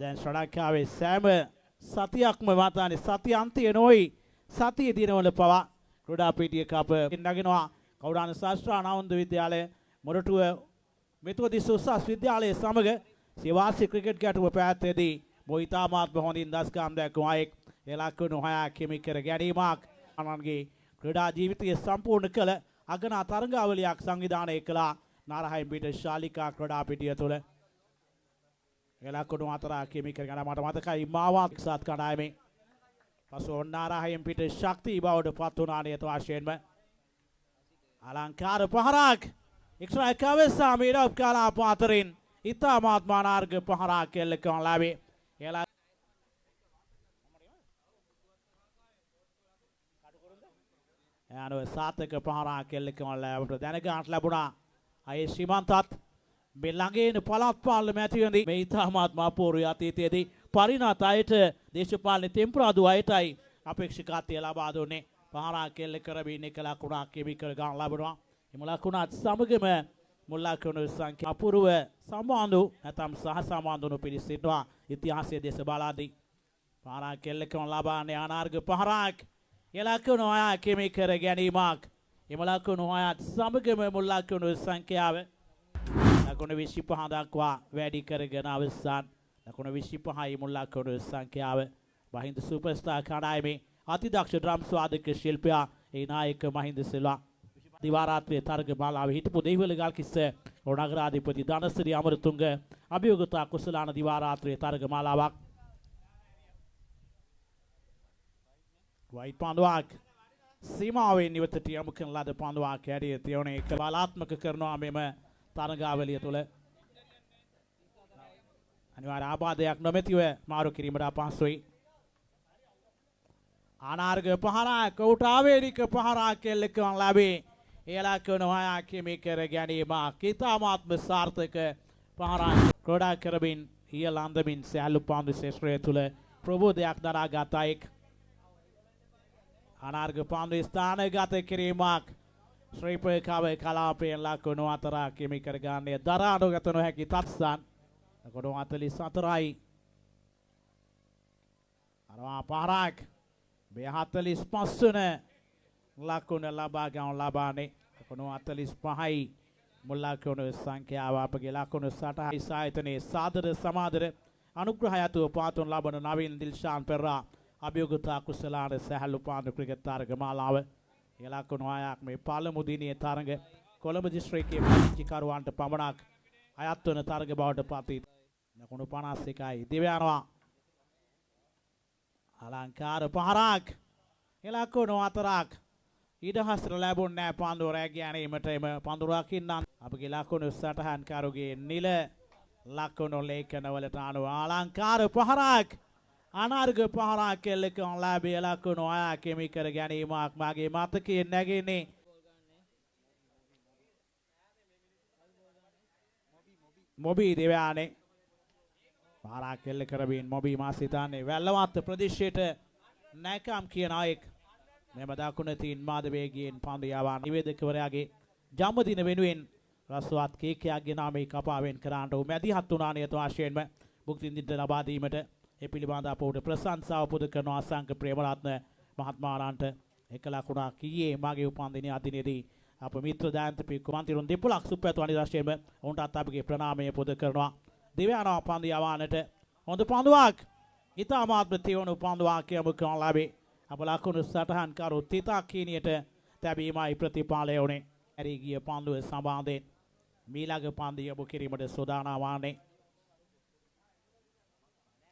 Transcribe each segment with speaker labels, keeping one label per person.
Speaker 1: දැන් ශ්‍රී ලංකාවේ සෑම සතියක්ම මාතානේ සතිය අන්තිය නොයි සතිය දිනවල පවා ක්‍රීඩා පීඨිය කප නගිනවා කෞඩාන ශාස්ත්‍ර ආනන්ද විද්‍යාලය මොරටුව මෙතෝදිස් උසස් විද්‍යාලයේ සමග සිවාසි ක්‍රිකට් ගැටුම පැවැත්වේදී මොහිතාමාත්ම හොඳින් දස්කම් දැක්වුවා එක් එලක්ක නොහයා කිමි කර ගැනීමක් අනන්ගේ ක්‍රීඩා ජීවිතය සම්පූර්ණ කළ අගනා තරඟාවලියක් සංවිධානය කළා නාරහයින් පිට ශාලිකා ක්‍රීඩා පිටිය තුළ එලක්කුණු අතර කිමි කර ගැන මට මතකයි මාවත් එක්සත් කණ්ඩායමේ පසු නාරහයින් පිට ශක්තිය බවට පත් වුණා නියත වශයෙන්ම අලංකාර පහරක් එක්ස්ට්‍රා කවසා මීඩප් කලාප අතරින් ඉතාමත් මානාර්ග පහරක් කෙල්ල කරන ලැබේ එලා යනුව සාර්ථක පහරක් කෙල්ල කරන ලැබුට දැනගන්නට ලැබුණා අය ශ්‍රීමන්තත් මේ ළඟේන පළාත් පාලන මැතිවේදී මේ ඉතාමත් අපූර්ව අතීතයේදී පරිණත අයට දේශපාලන තෙම්පරාදු අයටයි අපේක්ෂකත්වය ලබා දුන්නේ පහරක් කෙල්ල කරමින් එක ලකුණක් කිමි කර ගන්න ලැබුණා එම ලකුණත් සමගම මුල් ලකුණු සංඛ්‍යා අපූර්ව සම්බන්ධ නැතම් සහ සම්බන්ධුණු පිරිස සිටවා ඉතිහාසයේ දේශ බලාදී පහරක් කෙල්ල කරන ලබන්නේ අනාර්ග පහරක් එලකුණු අය කිමි කර ගැනීමක් එම ලකුණු අයත් සමගම මුල් ලකුණු සංඛ්‍යාව ලකුණු 25 දක්වා වැඩි කරගෙන අවසන් ලකුණු 25යි මුල් ලකුණු සංඛ්‍යාව මහින්ද සුපර්ස්ටාර් කණ්ඩායමේ අතිදක්ෂ ඩ්‍රම්ස් වාදක ශිල්පියා ඒ නායක මහින්ද සිල්වා දිවා රාත්‍රියේ තරග මාලාවේ හිටපු දෙහිවල ගල්කිස්ස නගරාධිපති ධනසිරි අමරතුංග අභියෝගතා කුසලාන දිවා රාත්‍රියේ තරග මාලාවක් වයිට් පන්දුවක් සීමාවෙන් ඉවතට යමු කරන ලද පන්දුවක් ඇරිය තියුණේ කලාත්මක කරනවා මෙම තරගාවලිය තුළ අනිවාර්ය ආබාධයක් නොමැතිව මාරු කිරීමට අපහසුයි අනාර්ග පහරක් ඔහුට ආවේනික පහරක් කෙල්ල කරන ලැබේ එලක්ක නොහයා කිමි කර ගැනීමක් ඉතාමත්ම සාර්ථක පහරක් ක්‍රීඩා කරමින් ඉහළ අන්දමින් සැහැල්ලු පන්දු ශේෂ්ත්‍රය තුළ ප්‍රබෝධයක් දරාගත් අයෙක් අනාර්ග පන්දු ස්ථානගත කිරීමක් ශ්‍රීපකාව කලාපයෙන් ලකුණු අතර කිමි කර ගන්නේ දරා නොගත නොහැකි තත්සන් ලකුණු 44යි අරවා පහරක් 45 වන ලකුණ ලබා ගන්න ලබානේ ලකුණු 45යි මුල් ලකුණු සංඛ්‍යාව අපගේ ලකුණු 60යි සායතනයේ සාදර සමාදර අනුග්‍රහයතුව පාතුන් ලබන නවීන් දිල්ෂාන් පෙරා අභියෝගතා කුසලාන සැහැල්ලු පාන්දු ක්‍රිකට් තරග මාලාව ලකුණු 6ක් මේ පළමු දිනයේ තරග කොළඹ දිස්ත්‍රික්කයේ පදිංචිකරුවන්ට පමණක් අයත් වන තරග බවට පත් ලකුණු 51යි දිව යනවා අලංකාර පහරක් ලකුණු 4ක් ඉඩහසර ලැබුණ නැහැ පන්දුව රැග ගැනීමට එම පන්දුව රකින්න අපගේ ලකුණු සටහන් කරුගේ නිල ලකුණු ලේඛනවලට අනුව අලංකාර පහරක් අනාර්ග පහරක් කෙල්ල කරන ලැබේ ලකුණු 6 කිමි කර ගැනීමක් මගේ මතකයේ නැගෙන්නේ මොබි දෙවයානේ පහරක් කෙල්ල කරමින් මොබි මා සිතන්නේ වැල්ලවත්ත ප්‍රදේශයට නැකම් කියන අයෙක් මෙම දකුණ තින් මාධවේගයෙන් පන්දු යවා නිවේදකවරයාගේ ජන්මදින වෙනුවෙන් රසවත් කේකයක් ගෙන මේ කපාවෙන් කරන්නට ඔහු මැදිහත් වුණා නියත වශයෙන්ම භුක්ති විඳින්න ලබා දීමට ඒ පිළිබඳ අපට ප්‍රශංසාව පුද කරන අසංක ප්‍රේමරත්න මහත්මයාණන්ට එක ලකුණක් ඊයේ මගේ උපන්දිනයේ අදිනේදී අප මිත්‍ර දයන්ත පික්කු මන්තිරුන් දෙපොලක් සුප්පැතු අනිරශ්‍යම ඔවුන්ටත් අපගේ ප්‍රණාමය පුද කරනවා දිව්‍යානා පන්දු යවානට හොඳ පන්දුවක් ඉතාමාත්ම තියුණු පන්දුවක් යමු කරන ලැබේ අප ලකුණු සටහන් කරු තිතා කීනියට තැබීමයි ප්‍රතිපාලය වුණේ ඇරී ගිය පන්දුව සම්බන්ධයෙන් මීළඟ පන්දු යමු කිරීමට සූදානම් වන්නේ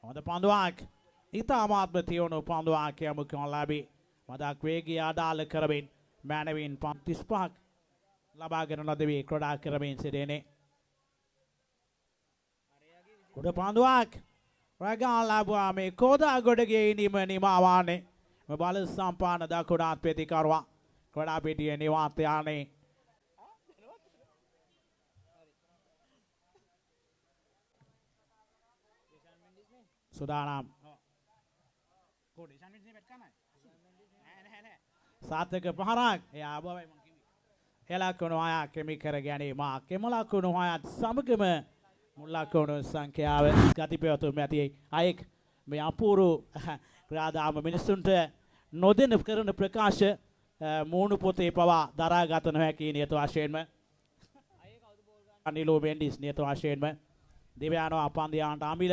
Speaker 1: හොඳ පන්දුවක් ඉතාමාත්ම තියුණු පන්දුවක් යමු කරන ලැබේ මදක් වේගය අඩාල කරමින් මැනවින් 35ක් ලබාගෙන ලදවී ක්‍රීඩා කරමින් සිටිනේ උඩ පන්දුවක් රැගාන් ලැබුවා මේ කෝදා ගොඩගේ ඉනිම නිමාවානේ බල සම්පාන දකුණාත් ප්‍රතිකරුවා ක්‍රීඩා පිටියේ නිවාත යන්නේ සුදානම් සාර්ථක පහරක් එයා ආබවයි මං කිව්වේ එලකුණු 6ක් කිමි කර ගැනීමක් එම ලකුණු 6ත් සමගම මුල්ලක්කවුණු සංඛ්‍යාව ගතිපයතුම් ඇති අයෙක් මේ අපූරු ක්‍රාදාම මිනිස්සුන්ට නොදෙන කරන ප්‍රකාශ මූුණු පොතේ පවා දරාගත නොහැකි නියත වශයෙන්ම අනිලෝ බෙන්ඩිස් නියත වශයෙන්ම දෙවයානෝ අපන්දයාන්ට අමිල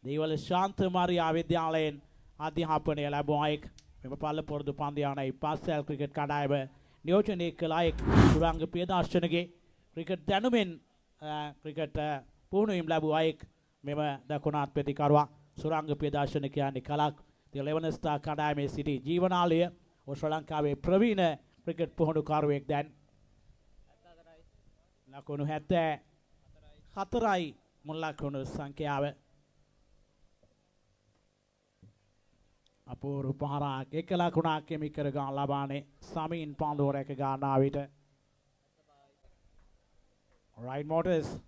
Speaker 1: දේවල ශාන්ත මාරියා විද්‍යාලයෙන් අධ්‍යාපනය ලැබුණ අයෙක් මෙම පල්ල පොරදු පන්දයානයි පස්සැල් ක්‍රිකට් කණ්ඩායම නියෝජනය කළ අයෙක් සුරංග පියදාර්ශනගේ ක්‍රිකට් දැනුමෙන් ක්‍රිකට් පුහුණුවීම් ලැබූ අයෙක් මෙම දකුණාත් ප්‍රතිකරුවා සුරංග පියදාර්ශන කියන්නේ කලක් ලෙවන ස්ටාර් කණ්ඩායමේ සිටි ජීවනාලය ශ්‍රී ලංකාවේ ප්‍රවීණ ක්‍රිකට් පුහුණුකරුවෙක් දැන් ලකුණු 74යි මුල් ලකුණු සංඛ්‍යාව අපූර්ව පහරක් එක ලකුණක් හිමි කර ගන්න ලබානේ සමීන් පන්දුව රැක ගන්නා විට රයිට් මෝටර්ස්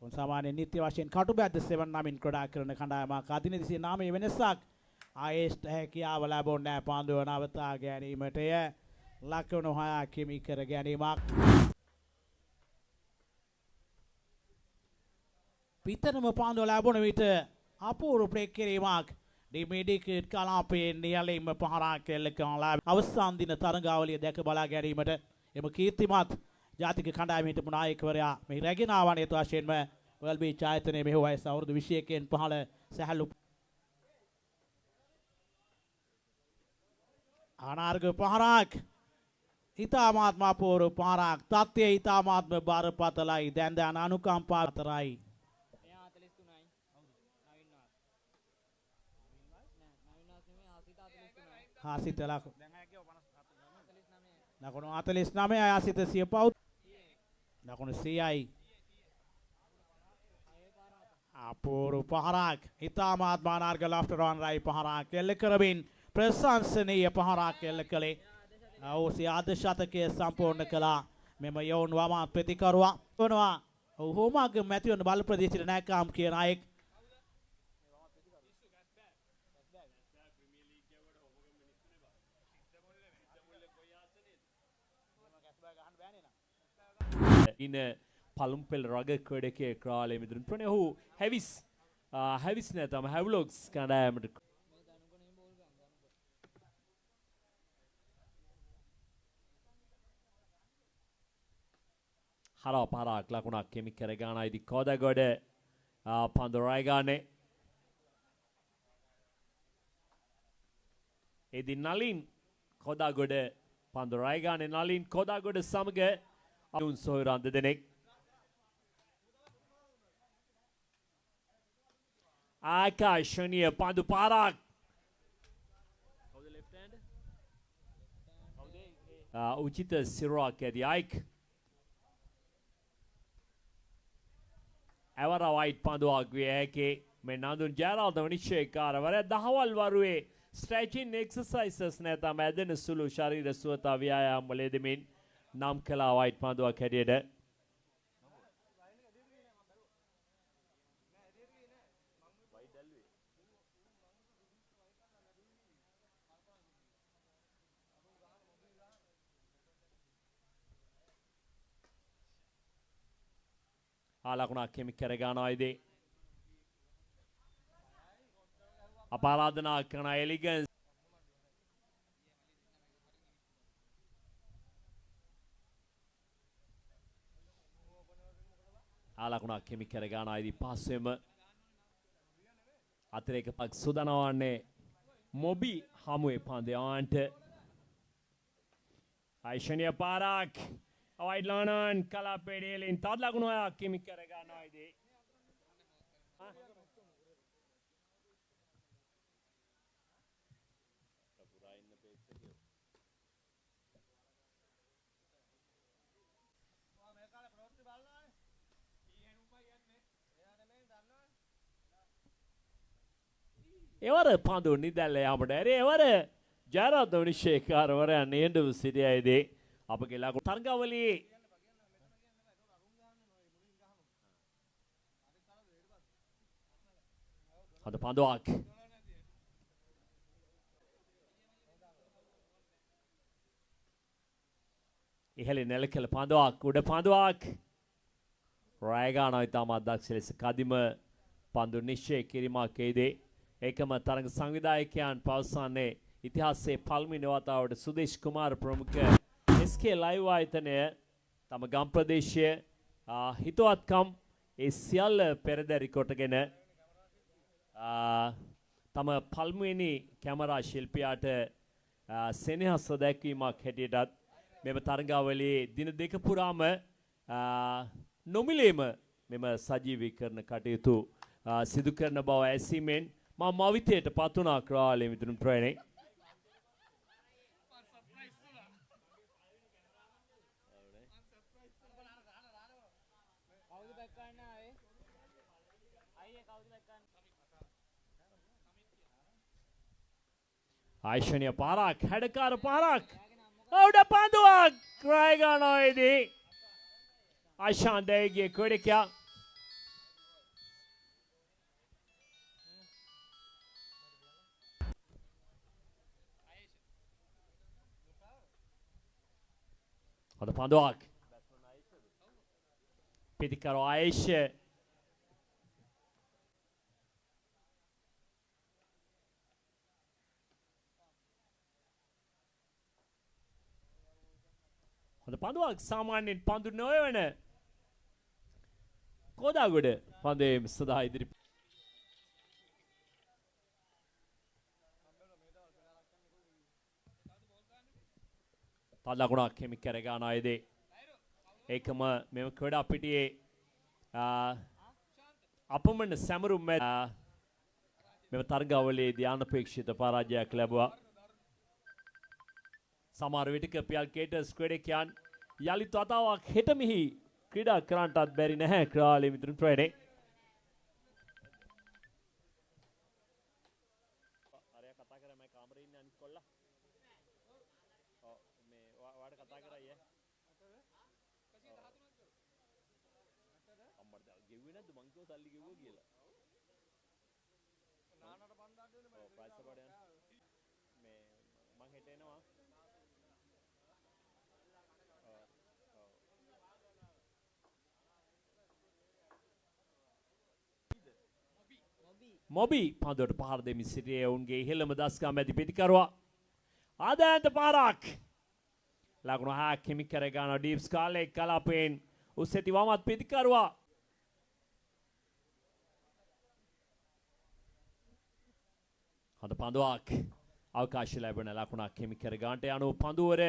Speaker 1: සාමාන්‍ය නිත්‍ය වශයෙන් කටුබැද්ද 7 නමින් ක්‍රීඩා කරන කණ්ඩායමක් අධිනිදි නාමයේ වෙනසක් ආයෙත් හැකියාව ලැබුණේ පන්දුව නවතා ගැනීමටය ලකුණු 6ක් හිමි කර ගැනීමක් පිටනම පන්දුව ලැබුණ විට අපූර්ව බ්‍රේක් කිරීමක් ඩිමිඩිකට් කලාපයේ නියැලීම පහරක් එල්ල කරන අවසන් දින තරඟාවලිය දැක බලා ගැනීමට එම කීර්තිමත් ජාතික කණ්ඩායමේ හිටපු නායකවරයා මේ රැගෙන ආවනේ වශයෙන්ම වර්ල්ඩ් බීච් ආයතනයේ මෙහි වයස අවුරුදු 21න් පහළ සැහැල්ලු අනාර්ග පහරක් හිතාමාත්ම අපූර්ව පහරක් තත්ත්වය හිතාමාත්ම බරපතලයි දැන් දැන් අනුකම්පා අතරයි ආසිත ලකුණු 49 ආසිත සිය පවුත් ලකුණු 100යි අපූර්ව පහරක් ඉතාමාත් මානාර්ග ලෆ්ටර් ඔන් රයි පහරක් එල්ල කරමින් ප්‍රශංසනීය පහරක් එල්ල කළේ ඔහු අද ශතකය සම්පූර්ණ කළා මෙම යවුන් වම ප්‍රතිකරුවා වනවා ඔහුමග මැතිවන බල ප්‍රදේශයට නැකාම් කියන අයෙක්
Speaker 2: ඉන පළුම්පෙල් රග ක්‍රඩකේ ක්‍රාලය මිදුරන් ප්‍රණ ඔහු හැවිස් නැතම හැවලොක්ස් කණ්ඩායමට හරව පරක් ලකුණක් කෙමි කරගාන ඉදි කොදගොඩ පන්දරයිගානේ එදි නලින් කොදාගොඩ පන්දරයිගානේ නලින් කොදාගොඩ සමග අවුන් සොහරන්ද දෙනෙක් ආකාශනීය පන්දු පාරක් උචිත සිරුවක් ඇති අයික් ඇවර වයිට් පන්දුවක් විය හැකි මේ නඳුන් ජයරාල්ද නිශ්චයකාරවරයා දහවල් වරුවේ ස්ට්‍රෙචින් එක්සර්සයිසස් නැතම ඇදෙන සුළු ශරීර සුවතා ව්‍යායාම වල යෙදෙමින් නම් කළා වයිට් පන්දුවක් හැටියට ආලකුණක් කෙමි කරගන්නවා ඉදී අපරාධනා කරන එලිගන්ස් ආලකුණක් කෙමි කරගන්නවා ඉදී පස්සෙම අතිරේක පක් සුදනවන්නේ මොබි හමුවේ පන්දයාන්ට ආයිෂණීය පාරක් අවයිඩ් ලානන් කලාපෙඩියලින් තවත් ලකුණු 6ක් කෙමි කරගන්නවා ඉදී එවර පන්දු නිදැල්ල යාමට ඇරේ එවර ජයරත්න විනිශ්චයකාරවරයා නියඬව සිටියේදී අපගේ ලකුණු තරගාවලියේ අද පන්දුවක් ඉහළින් නැලකල පන්දුවක් උඩ පන්දුවක් රෑගානෝ ඉතාමත් දක්ෂ ලෙස කදිම පන්දු නිශ්චය කිරීමකේදී ඒකම තරඟ සංවිධායකයන් පවසන්නේ ඉතිහාසයේ පළමුවෙනි වතාවට සුදේශ් කුමාර ප්‍රමුඛ SK ලයිව් ආයතනය තම ගම් ප්‍රදේශයේ හිතවත්කම් ඒ සියල්ල පෙරදරි කොටගෙන තම පළමුවෙනි කැමරා ශිල්පියාට සෙනෙහස දැක්වීමක් හැටියටත් මෙම තරඟාවලියේ දින දෙක පුරාම නොමිලේම මෙම සජීවීකරණ කටයුතු සිදු කරන බව ඇසීමෙන් මම මවිතයට පත් වුණා ක්‍රාලේ මිතුරුන් ප්‍රේණේ. ආයිෂණීය පාරක් හැඩකාර පාරක් උඩ පන්දුවක් රෑගානෝයේදී ආශාන්දේගේ ක්‍රීඩකයා හොඳ පන්දුවක් පිටිකරෝ ආයිෂ හොඳ පන්දුවක් සාමාන්‍යයෙන් පන්දු නොවන කොදාගොඩ පන්දුවේ සදා ඉදිරි තල්ලකුණක් හිමි කර ගන්නායේදී ඒකම මෙම ක්‍රීඩා පිටියේ අපමණ සැමරුම් මෙම තරගාවලියේදී අනපේක්ෂිත පරාජයක් ලැබුවා. සමහර විටක පියල් කේටර්ස් ක්‍රීඩකයන් යලිත් වතාවක් හෙට මෙහි ක්‍රීඩා කරන්නටත් බැරි නැහැ ක්‍රාලේ මිතුරුන් ප්‍රේණේ. අරයා කතා කරා මම කාමරේ ඉන්නේ අනිත් කොල්ලා. ඔව් මේ ඔයාට කතා කරා අයියා. අම්මට ගෙව්වේ නැද්ද මං කිව්වා සල්ලි ගෙව්වා කියලා. නානට බණ්ඩාට දෙන්න මම ප්‍රයිස් එක පාඩ යන. මේ මං හෙට එනවා. මොබි පන්දුවට පහර දෙමින් සිටියේ ඔවුන්ගේ ඉහළම දස්කම් ඇති පිටිකරුවා ආදායන්ත පාරක් ලකුණු 6ක් හිමි කර ගන්න ඩීප්ස් කාලේ කලාපෙන් උස්සති වමත් පිටිකරුවා හොඳ පන්දුවක් අවකාශ ලැබෙන ලකුණක් හිමි කර ගන්නට යන පන්දුවර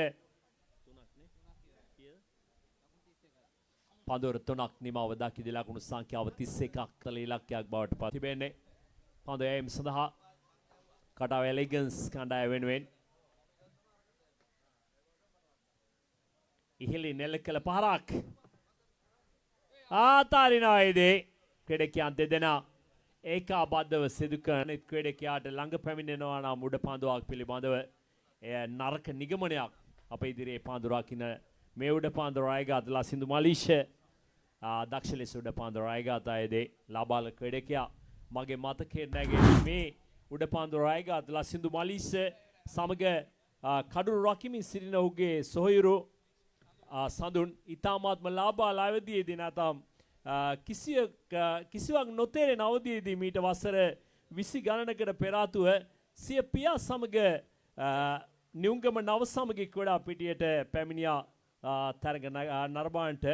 Speaker 2: පන්දුවර 3ක් නිමව දකිදී ලකුණු සංඛ්‍යාව 31ක් තල ඉලක්කයක් බවට පත් තිබෙන්නේ. පන්දු එම් සඳහා කඩාව එලිගන්ස් කණ්ඩායම වෙනුවෙන් ඉහළින් නෙල කළ පහරක් ආතාරිනායේදී ක්‍රීඩකයන් දෙදෙනා ඒකාබද්ධව සිදු කරන ක්‍රීඩකයාට ළඟ පැමිණෙනවා නම් උඩ පන්දුවක් පිළිබඳව එය නරක නිගමනයක් අප ඉදිරියේ පන්දු රකින්න මේ උඩ පන්දු රායගාත ලසින්දු මලීෂ දක්ෂ ලෙස උඩ පන්දු රායගාතයේදී ලබාල ක්‍රීඩකයා මගේ මතකයේ නැගෙන මේ උඩ පන්දු රායගාත ලසින්දු මලීෂ සමග කඩුළු රකිමින් සිටින ඔහුගේ සොහොයුරු සඳුන් ඉතාමත්ම ලාබාල අවධියේදී නැතම් කිසිවක් නොතේරෙන අවධියේදී මීට වසර 20 ගණනකට පෙර ආතුව සිය පියා සමග නියුංගම නව සමගි ක්‍රීඩා පිටියට පැමිණියා තරග නරඹන්නට